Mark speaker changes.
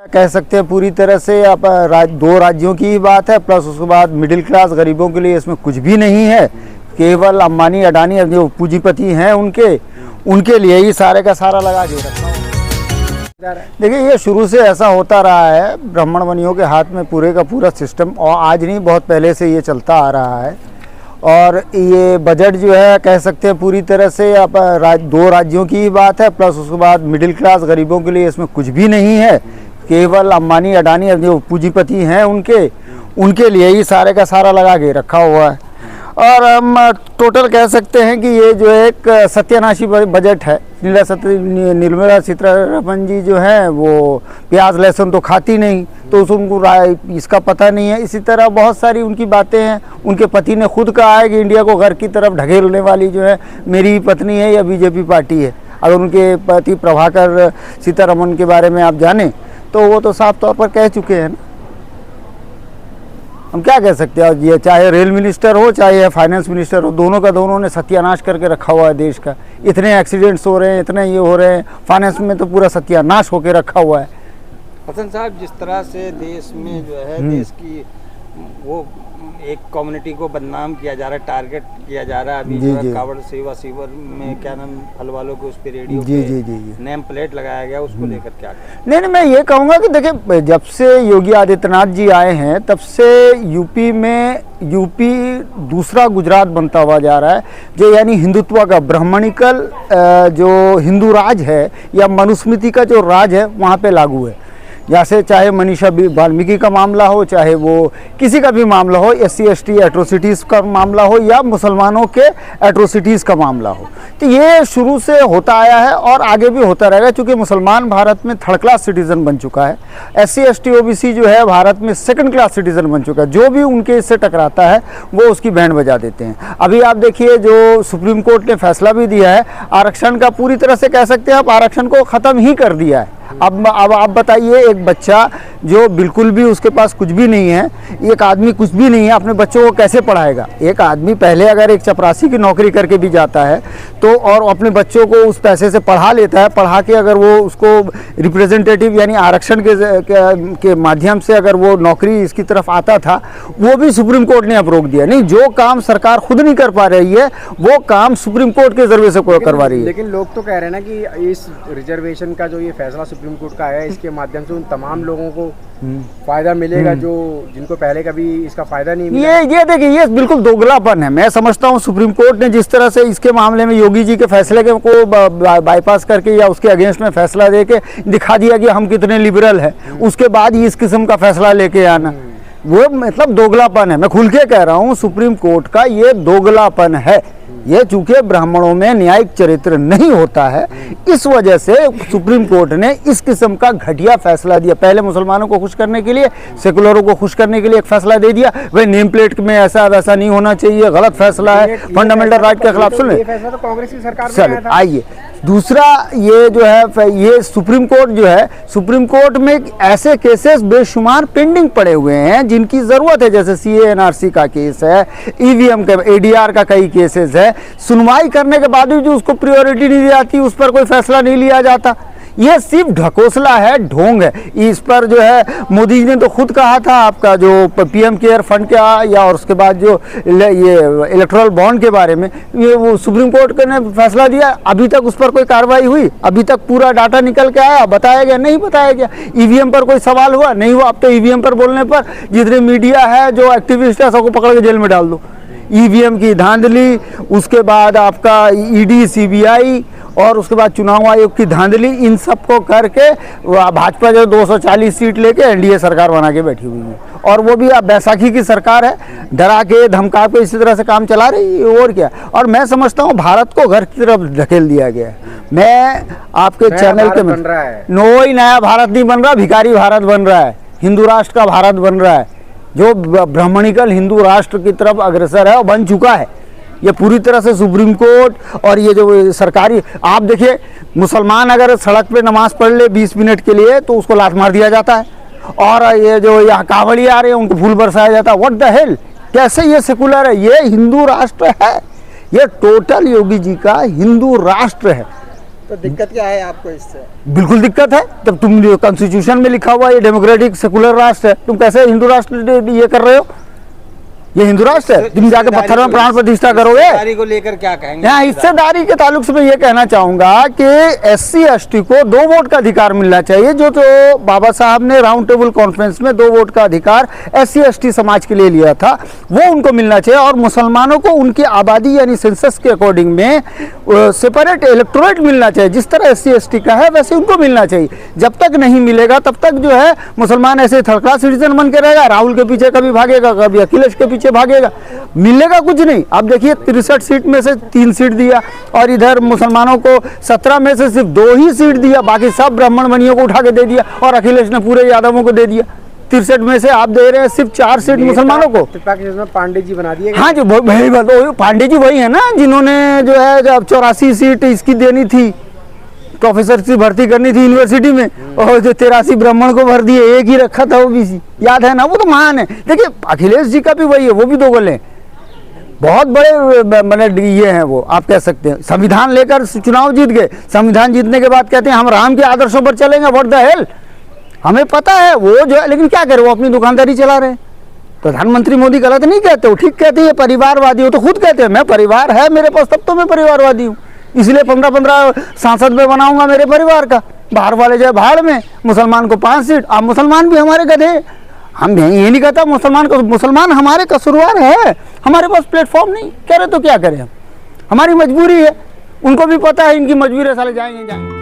Speaker 1: कह सकते हैं पूरी तरह से आप दो राज्यों की ही बात है, प्लस उसके बाद मिडिल क्लास गरीबों के लिए इसमें कुछ भी नहीं है। केवल अंबानी अडानी जो पूंजीपति हैं उनके लिए ही सारे का सारा लगा के रखा है। देखिए, ये शुरू से ऐसा होता रहा है, ब्राह्मणवनियों के हाथ में पूरे का पूरा सिस्टम, और आज नहीं बहुत पहले से ये चलता आ रहा है। और ये बजट जो है कह सकते हैं पूरी तरह से आप दो राज्यों की ही बात है, प्लस उसके बाद मिडिल क्लास गरीबों के लिए इसमें कुछ भी नहीं है। केवल अंबानी अडानी जो पूंजीपति हैं उनके लिए ही सारे का सारा लगा के रखा हुआ है। और हम टोटल कह सकते हैं कि ये जो एक सत्यानाशी बजट है। निर्मला सीतारमण जी जो है वो प्याज लहसुन तो खाती नहीं, तो उनको इसका पता नहीं है। इसी तरह बहुत सारी उनकी बातें हैं। उनके पति ने खुद कहा है कि इंडिया को घर की तरफ ढकेलने वाली जो है मेरी पत्नी है या बीजेपी पार्टी है। अगर उनके पति प्रभाकर सीतारमण के बारे में आप जाने तो वो तो साफ तौर पर कह चुके हैं ना। हम क्या कह सकते हैं, ये चाहे रेल मिनिस्टर हो चाहे फाइनेंस मिनिस्टर हो, दोनों का दोनों ने सत्यानाश करके रखा हुआ है देश का। इतने एक्सीडेंट्स हो रहे हैं, इतने ये हो रहे हैं, फाइनेंस में तो पूरा सत्यानाश होकर रखा हुआ है।
Speaker 2: हसन साहब, जिस तरह से देश में जो है देश की वो एक कम्युनिटी को बदनाम किया जा रहा है, टारगेट किया जा रहा है। अभी जो है कावड़ सेवा शिविर में क्या नाम फल वालों को उस पे रेडियो पे नेम प्लेट लगाया गया, उसको लेकर क्या
Speaker 1: नहीं, मैं ये कहूँगा कि देखिए, जब से योगी आदित्यनाथ जी आए हैं तब से यूपी दूसरा गुजरात बनता हुआ जा रहा है, जो यानी हिंदुत्व का ब्राह्मणिकल जो हिंदू राज है या मनुस्मृति का जो राज है वहाँ पे लागू है। जैसे चाहे मनीषा वाल्मीकि का मामला हो, चाहे वो किसी का भी मामला हो, SC ST एट्रोसिटीज़ का मामला हो या मुसलमानों के एट्रोसिटीज़ का मामला हो, तो ये शुरू से होता आया है और आगे भी होता रहेगा। क्योंकि मुसलमान भारत में थर्ड क्लास सिटीज़न बन चुका है, SC ST OBC जो है भारत में सेकंड क्लास सिटीज़न बन चुका है। जो भी उनके इससे टकराता है वो उसकी बैंड बजा देते हैं। अभी आप देखिए, जो सुप्रीम कोर्ट ने फैसला भी दिया है आरक्षण का, पूरी तरह से कह सकते हैं आप आरक्षण को ख़त्म ही कर दिया है। अब आप बताइए, एक बच्चा जो बिल्कुल भी उसके पास कुछ भी नहीं है, एक आदमी कुछ भी नहीं है, अपने बच्चों को कैसे पढ़ाएगा? एक आदमी पहले अगर एक चपरासी की नौकरी करके भी जाता है तो और अपने बच्चों को उस पैसे से पढ़ा लेता है, पढ़ा के अगर वो उसको रिप्रेजेंटेटिव यानी आरक्षण के माध्यम से अगर वो नौकरी इसकी तरफ आता था, वो भी सुप्रीम कोर्ट ने अब रोक दिया। नहीं, जो काम सरकार खुद नहीं कर पा रही है वो काम सुप्रीम कोर्ट के जरिए से करवा रही है।
Speaker 3: लेकिन लोग तो कह रहे हैं ना कि इस रिजर्वेशन का जो ये फैसला सुप्रीम कोर्ट का है, इसके माध्यम से उन तमाम लोगों को फायदा मिलेगा जो जिनको पहले कभी इसका फायदा नहीं मिला।
Speaker 1: ये देखिए, ये बिल्कुल दोगलापन है। मैं समझता हूँ सुप्रीम कोर्ट ने जिस तरह से इसके मामले में योगी जी के फैसले को बाईपास करके या उसके अगेंस्ट में फैसला देके दिखा दिया कि हम कितने लिबरल हैं, उसके बाद ही इस किस्म का फैसला लेके आना, वो मतलब दोगलापन है। मैं खुल के कह रहा हूँ, सुप्रीम कोर्ट का ये दोगलापन है। ये चूंकि ब्राह्मणों में न्यायिक चरित्र नहीं होता है, इस वजह से सुप्रीम कोर्ट ने इस किस्म का घटिया फैसला दिया। पहले मुसलमानों को खुश करने के लिए, सेकुलरों को खुश करने के लिए एक फैसला दे दिया। भाई नेम प्लेट में ऐसा वैसा नहीं होना चाहिए, गलत फैसला है, फंडामेंटल राइट के खिलाफ। सुन,
Speaker 3: ये फैसला तो कांग्रेस की सरकार
Speaker 1: चलो आइए, दूसरा ये जो है, ये सुप्रीम कोर्ट जो है, सुप्रीम कोर्ट में ऐसे केसेस बेशुमार पेंडिंग पड़े हुए हैं जिनकी जरूरत है। जैसे CA NRC का केस है, EVM का, ADR का कई केसेस है। सुनवाई करने के बाद भी जो उसको प्रायोरिटी नहीं दी जाती, उस पर कोई फैसला नहीं लिया जाता। यह सिर्फ ढकोसला है, ढोंग है। इस पर जो है मोदी जी ने तो खुद कहा था, आपका जो PM केयर फंड का या और उसके बाद जो ये इलेक्टोरल बॉन्ड के बारे में ये वो सुप्रीम कोर्ट ने फैसला दिया, अभी तक उस पर कोई कार्रवाई हुई? अभी तक पूरा डाटा निकल के आया? बताया गया? नहीं बताया गया। EVM पर कोई सवाल हुआ? नहीं हुआ। अब तो EVM पर बोलने पर जितने मीडिया है जो एक्टिविस्ट है सबको पकड़ के जेल में डाल दो। EVM की धांधली, उसके बाद आपका ED CBI और उसके बाद चुनाव आयोग की धांधली, इन सब को करके भाजपा जो 240 सीट लेके NDA सरकार बना के बैठी हुई है। और वो भी अब बैसाखी की सरकार है, डरा के धमका के इसी तरह से काम चला रही है। और क्या? और मैं समझता हूँ भारत को घर की तरफ धकेल दिया गया है। मैं आपके चैनल के में कोई नया भारत नहीं बन रहा, भिखारी भारत बन रहा है, हिंदू राष्ट्र का भारत बन रहा है, जो ब्राह्मणिकल हिंदू राष्ट्र की तरफ अग्रसर है और बन चुका है। ये पूरी तरह से सुप्रीम कोर्ट और ये जो सरकारी, आप देखिए, मुसलमान अगर सड़क पे नमाज पढ़ ले 20 मिनट के लिए तो उसको लात मार दिया जाता है, और ये जो यहाँ कांवड़ी आ रहे हैं उनको फूल बरसाया जाता है। What the hell? कैसे ये सेकुलर है? ये हिंदू राष्ट्र है, ये टोटल योगी जी का हिंदू राष्ट्र है।
Speaker 2: तो दिक्कत क्या है आपको इससे?
Speaker 1: बिल्कुल दिक्कत है। तब तुम कॉन्स्टिट्यूशन में लिखा हुआ ये डेमोक्रेटिक सेकुलर राष्ट्र है, तुम कैसे हिंदू राष्ट्र ये कर रहे हो? ये हिंदू राष्ट्र है, तुम जाके पत्थर में प्राण प्रतिष्ठा करोगे?
Speaker 2: हिस्सेदारी को लेकर क्या कहेंगे?
Speaker 1: यहाँ हिस्सेदारी के ताल्लुक से मैं ये कहना चाहूंगा कि SC ST को 2 वोट का अधिकार मिलना चाहिए, जो तो बाबा साहब ने राउंड टेबल कॉन्फ्रेंस में 2 वोट का अधिकार SC ST समाज के लिए लिया था, वो उनको मिलना चाहिए। और मुसलमानों को उनकी आबादी यानी सेंसस के अकॉर्डिंग में सेपरेट इलेक्टोरेट मिलना चाहिए, जिस तरह SC ST का है वैसे उनको मिलना चाहिए। जब तक नहीं मिलेगा तब तक जो है मुसलमान ऐसे थर्ड क्लास सिटीजन बन के रहेगा, राहुल के पीछे कभी भागेगा, कभी अखिलेश के पीछे भागेगा, मिलेगा कुछ नहीं। आप देखिए 63 सीट में से 3 सीट दिया, और इधर मुसलमानों को 17 में से सिर्फ 2 ही सीट दिया, बाकी सब ब्राह्मण बनियों को उठा के दे दिया, और अखिलेश ने पूरे यादवों को दे दिया। 63 में से आप दे रहे हैं सिर्फ 4 सीट मुसलमानों को।
Speaker 3: पांडे जी बना दिए।
Speaker 1: हाँ जी, वही बात, पांडे जी वही है ना जिन्होंने जो है जब 84 सीट इसकी देनी थी, प्रोफेसर की भर्ती करनी थी यूनिवर्सिटी में, और जो 83 ब्राह्मण को भर दिए, एक ही रखा था OBC, याद है ना? वो तो महान है। देखिए अखिलेश जी का भी वही है, वो भी 2 गले, बहुत बड़े मतलब ये हैं वो, आप कह सकते हैं। संविधान लेकर चुनाव जीत गए, संविधान जीतने के बाद कहते हैं हम राम के आदर्शों पर चलेंगे, व्हाट द हेल। हमें पता है वो जो है, लेकिन क्या करे, वो अपनी दुकानदारी चला रहे हैं। प्रधानमंत्री मोदी गलत नहीं कहते, वो ठीक कहते हैं परिवारवादी, हो तो खुद कहते हैं मैं परिवार है मेरे पास तब तो मैं परिवारवादी हूँ, इसलिए 15-15 सांसद में बनाऊंगा मेरे परिवार का। बाहर वाले जाए भाड़ में, मुसलमान को 5 सीट। आप मुसलमान भी हमारे गधे, हम ये नहीं कहता मुसलमान हमारे कसूरवार है, हमारे पास प्लेटफॉर्म नहीं, कह रहे तो क्या करें हम, हमारी मजबूरी है। उनको भी पता है इनकी मजबूरी है, साले जाएंगे।